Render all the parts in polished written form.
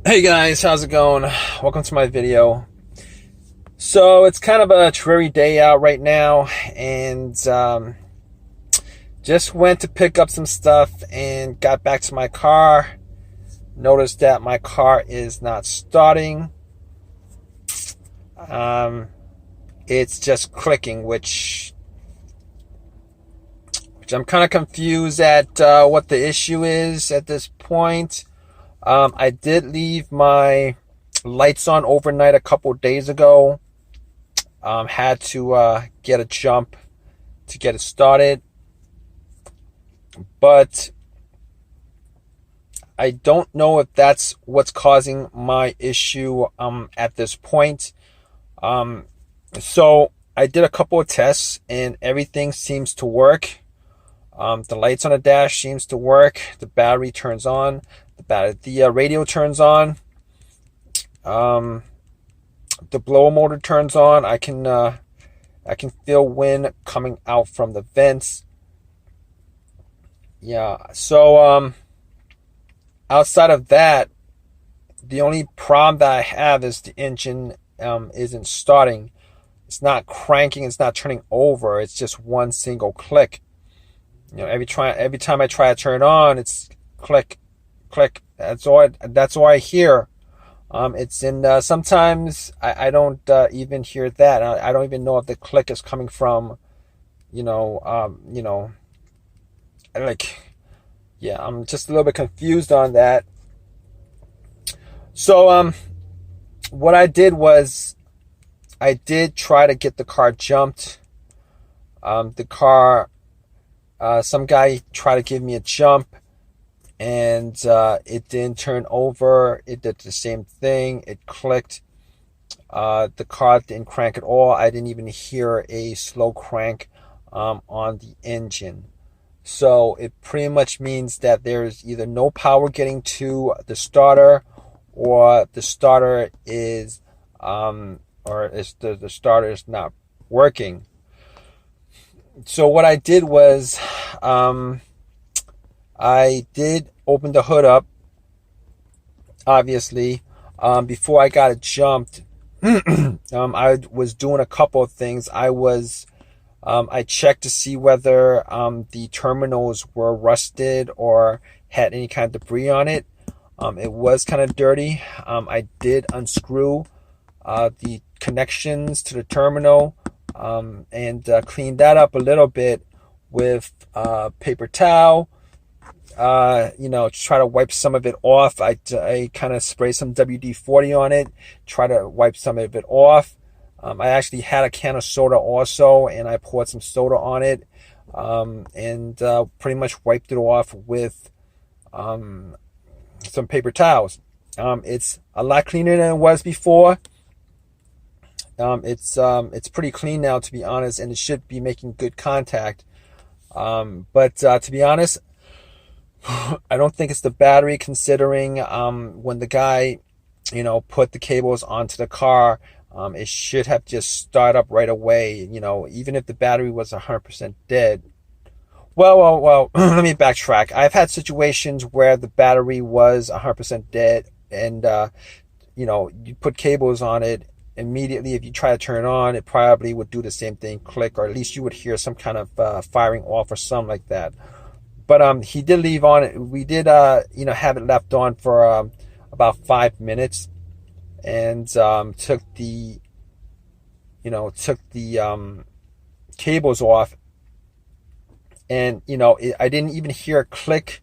Hey guys, how's it going? Welcome to my video. So it's kind of a dreary day out right now, and just went to pick up some stuff and got back to my car. Noticed that my car is not starting. It's just clicking, which I'm kind of confused at what the issue is at this point. I did leave my lights on overnight a couple days ago. Had to get a jump to get it started, but I don't know if that's what's causing my issue at this point. So I did a couple of tests and everything seems to work. The lights on the dash seems to work. The battery turns on. The radio turns on. The blower motor turns on. I can feel wind coming out from the vents. Yeah. So outside of that, the only problem that I have is the engine isn't starting. It's not cranking. It's not turning over. It's just one single click. You know, every time I try to turn it on, it's click, click. That's all I hear. It's in sometimes I don't even hear that. I don't even know if the click is coming from, like, yeah, I'm just a little bit confused on that. So what I did was I did try to get the car jumped. Some guy tried to give me a jump, and it didn't turn over. It did the same thing. It clicked. The car didn't crank at all. I didn't even hear a slow crank on the engine. So it pretty much means that there's either no power getting to the starter, or the starter is the starter is not working. So what I did was I did open the hood up, obviously. Before I got it jumped, I was doing a couple of things. I checked to see whether the terminals were rusted or had any kind of debris on it. It was kind of dirty. I did unscrew the connections to the terminal and cleaned that up a little bit with paper towel. To try to wipe some of it off. I kind of sprayed some WD-40 on it, try to wipe some of it off. I actually had a can of soda also, and I poured some soda on it, and pretty much wiped it off with some paper towels. It's a lot cleaner than it was before. It's pretty clean now, to be honest, and it should be making good contact. But to be honest, I don't think it's the battery, considering when the guy, put the cables onto the car, it should have just started up right away, even if the battery was 100% dead. Well, let me backtrack. I've had situations where the battery was 100% dead, and, you put cables on it. Immediately, if you try to turn it on, it probably would do the same thing, click, or at least you would hear some kind of firing off or something like that. But he did leave on it. We did have it left on for about 5 minutes, and took the cables off, and I didn't even hear a click.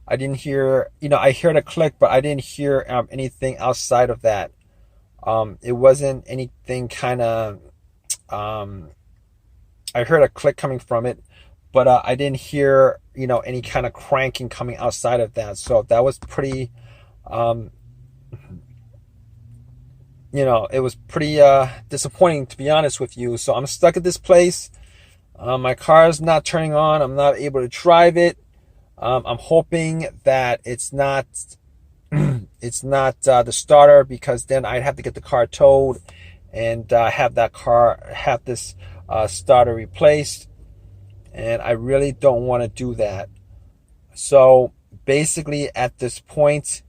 I didn't hear, I heard a click, but I didn't hear anything outside of that. It wasn't anything kind of, I heard a click coming from it, but I didn't hear, any kind of cranking coming outside of that. So that was pretty, it was pretty disappointing, to be honest with you. So I'm stuck at this place. My car is not turning on. I'm not able to drive it. I'm hoping that it's not the starter, because then I'd have to get the car towed and have this starter replaced, and I really don't want to do that. So basically at this point,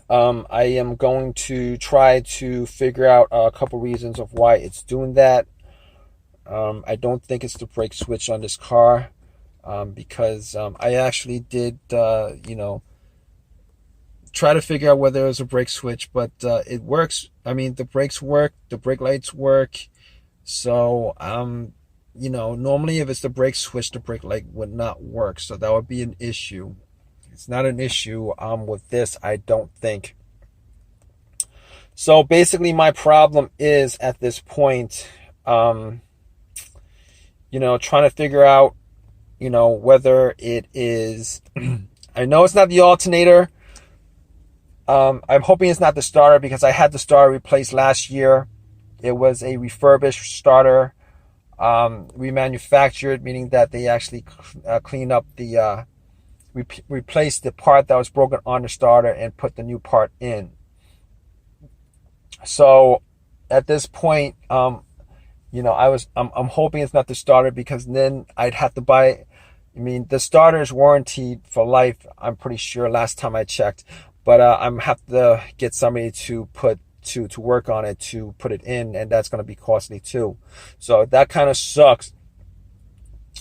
I am going to try to figure out a couple reasons of why it's doing that. I don't think it's the brake switch on this car, because I actually did, try to figure out whether it was a brake switch, but it works. I mean, the brakes work, the brake lights work. So, normally if it's the brake switch, the brake light would not work. So that would be an issue. It's not an issue with this, I don't think. So basically my problem is at this point, trying to figure out, whether it is, I know it's not the alternator. I'm hoping it's not the starter, because I had the starter replaced last year. It was a refurbished starter, remanufactured, meaning that they actually cleaned up the, replaced the part that was broken on the starter and put the new part in. So at this point, I'm hoping it's not the starter, because then I'd have to buy. I mean, the starter is warranted for life, I'm pretty sure, last time I checked. But I'm have to get somebody to work on it, to put it in, and that's going to be costly too. So that kind of sucks.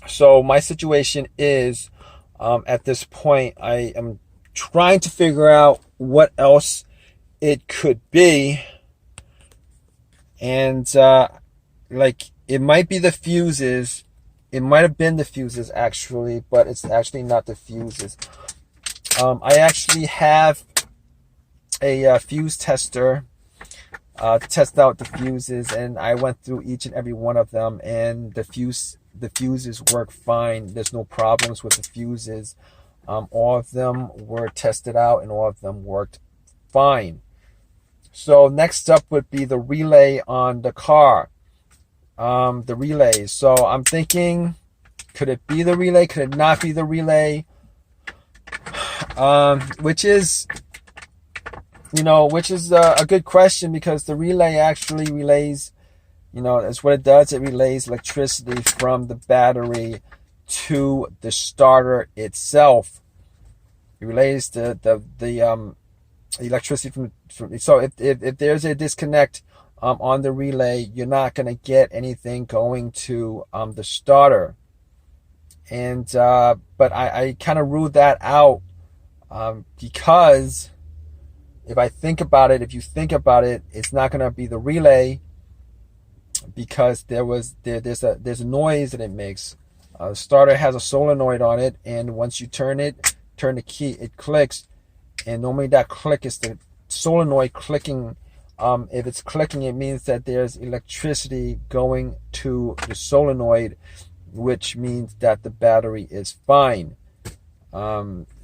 So my situation is, at this point, I am trying to figure out what else it could be. And it might be the fuses. It might have been the fuses actually, but it's actually not the fuses. I actually have a fuse tester to test out the fuses, and I went through each and every one of them, and the fuses work fine. There's no problems with the fuses. All of them were tested out, and all of them worked fine. So next up would be the relay on the car. The relay. So I'm thinking, could it be the relay? Could it not be the relay? Which is a good question, because the relay actually relays, that's what it does. It relays electricity from the battery to the starter itself. It relays the electricity from. So if there's a disconnect on the relay, you're not going to get anything going to the starter. And but I kind of ruled that out, because if you think about it, it's not going to be the relay, because there's a noise that it makes. The starter has a solenoid on it, and once you turn the key, it clicks, and normally that click is the solenoid clicking. If it's clicking, it means that there's electricity going to the solenoid, which means that the battery is fine.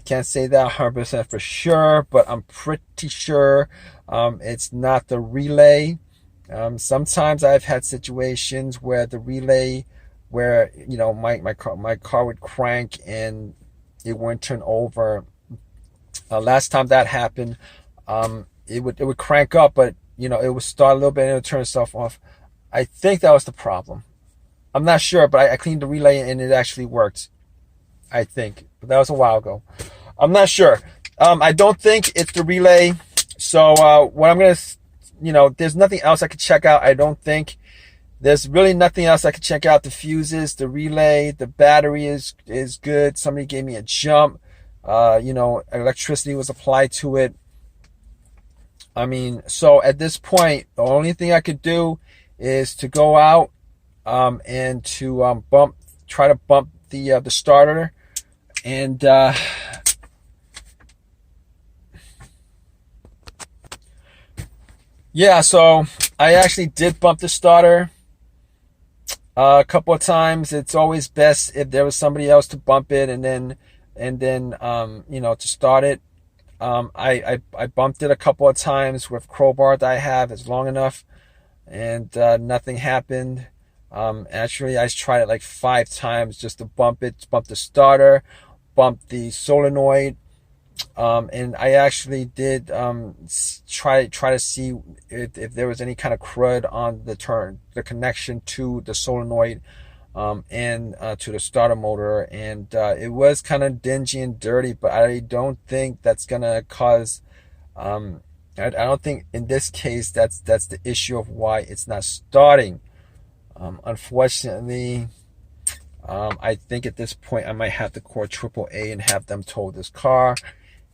Can't say that 100% for sure, but I'm pretty sure it's not the relay. Sometimes I've had situations where the relay, where my car would crank and it wouldn't turn over. Last time that happened, it would crank up, but it would start a little bit and it would turn itself off. I think that was the problem. I'm not sure, but I cleaned the relay and it actually worked, I think. But that was a while ago. I'm not sure. I don't think it's the relay. So what I'm going to, there's nothing else I could check out. I don't think there's really nothing else I could check out. The fuses, the relay, the battery is good. Somebody gave me a jump. Electricity was applied to it. I mean, so at this point, the only thing I could do is to go out and to try to bump the starter, and yeah, so I actually did bump the starter a couple of times. It's always best if there was somebody else to bump it, and then to start it. I bumped it a couple of times with crowbar that I have. It's long enough, and nothing happened. Actually, I tried it like 5 times just to bump the starter, bump the solenoid, and I actually did try to see if there was any kind of crud on the connection to the solenoid, and to the starter motor, and it was kind of dingy and dirty, but I don't think that's gonna cause I don't think in this case that's the issue of why it's not starting. Unfortunately, I think at this point I might have to call AAA and have them tow this car.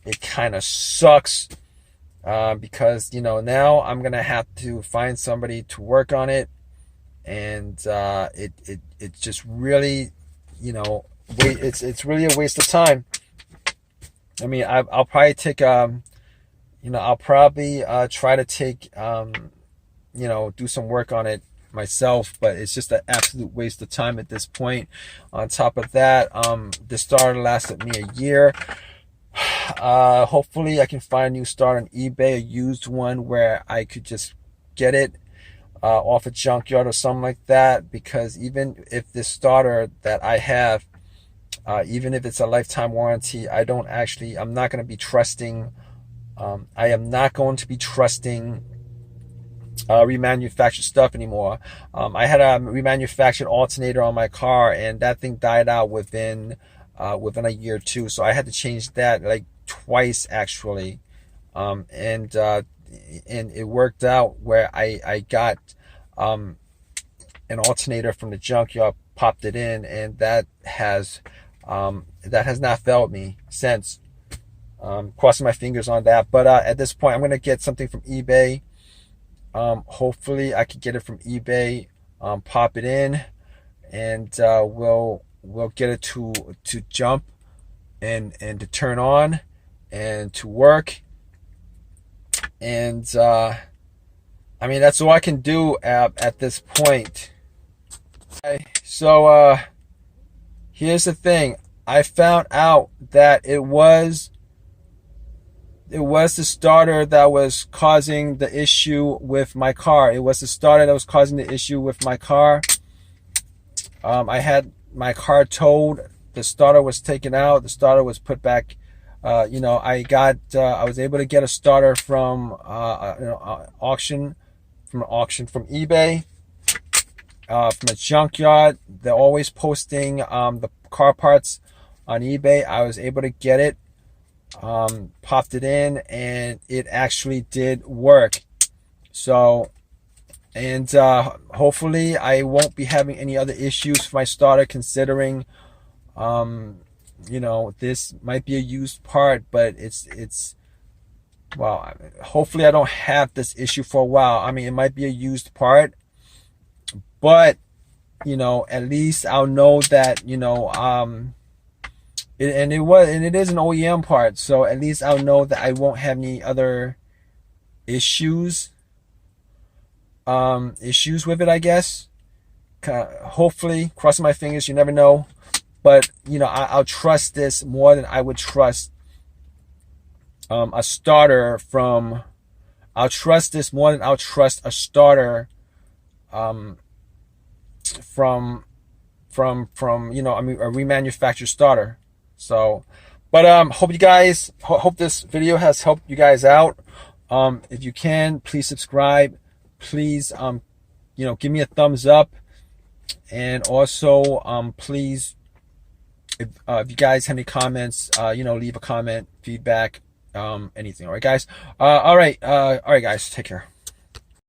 It kind of sucks because now I'm gonna have to find somebody to work on it, and it's just really it's really a waste of time. I mean, I'll probably take I'll probably try to take do some work on it myself, but it's just an absolute waste of time at this point. On top of that, the starter lasted me a year. Hopefully I can find a new starter on eBay, a used one where I could just get it off a junkyard or something like that, because even if this starter that I have, even if it's a lifetime warranty, I'm not going to be trusting I am not going to be trusting remanufactured stuff anymore. I had a remanufactured alternator on my car, and that thing died out within a year or two. So I had to change that like twice actually, and it worked out where I got an alternator from the junkyard, popped it in, and that has not failed me since. Crossing my fingers on that, but at this point I'm gonna get something from eBay. Hopefully I can get it from eBay, pop it in, and we'll get it to jump and to turn on and to work. And I mean, that's all I can do at this point. Okay, so here's the thing. I found out that it was the starter that was causing the issue with my car. It was the starter that was causing the issue with my car. I had my car towed. The starter was taken out. The starter was put back. I was able to get a starter from auction, from eBay, from a junkyard. They're always posting the car parts on eBay. I was able to get it. Popped it in, and it actually did work. So, and hopefully I won't be having any other issues with my starter, considering this might be a used part, but it's well, hopefully I don't have this issue for a while. I mean, it might be a used part, but at least I'll know that it is an OEM part, so at least I'll know that I won't have any other issues with it, I guess. Hopefully, crossing my fingers, you never know. But I'll trust this more than I would trust a starter from. I'll trust this more than I'll trust a starter from a remanufactured starter. So, but hope this video has helped you guys out. If you can, please subscribe. Please give me a thumbs up, and also please, if you guys have any comments, leave a comment, feedback, anything. All right, guys. All right, guys. Take care.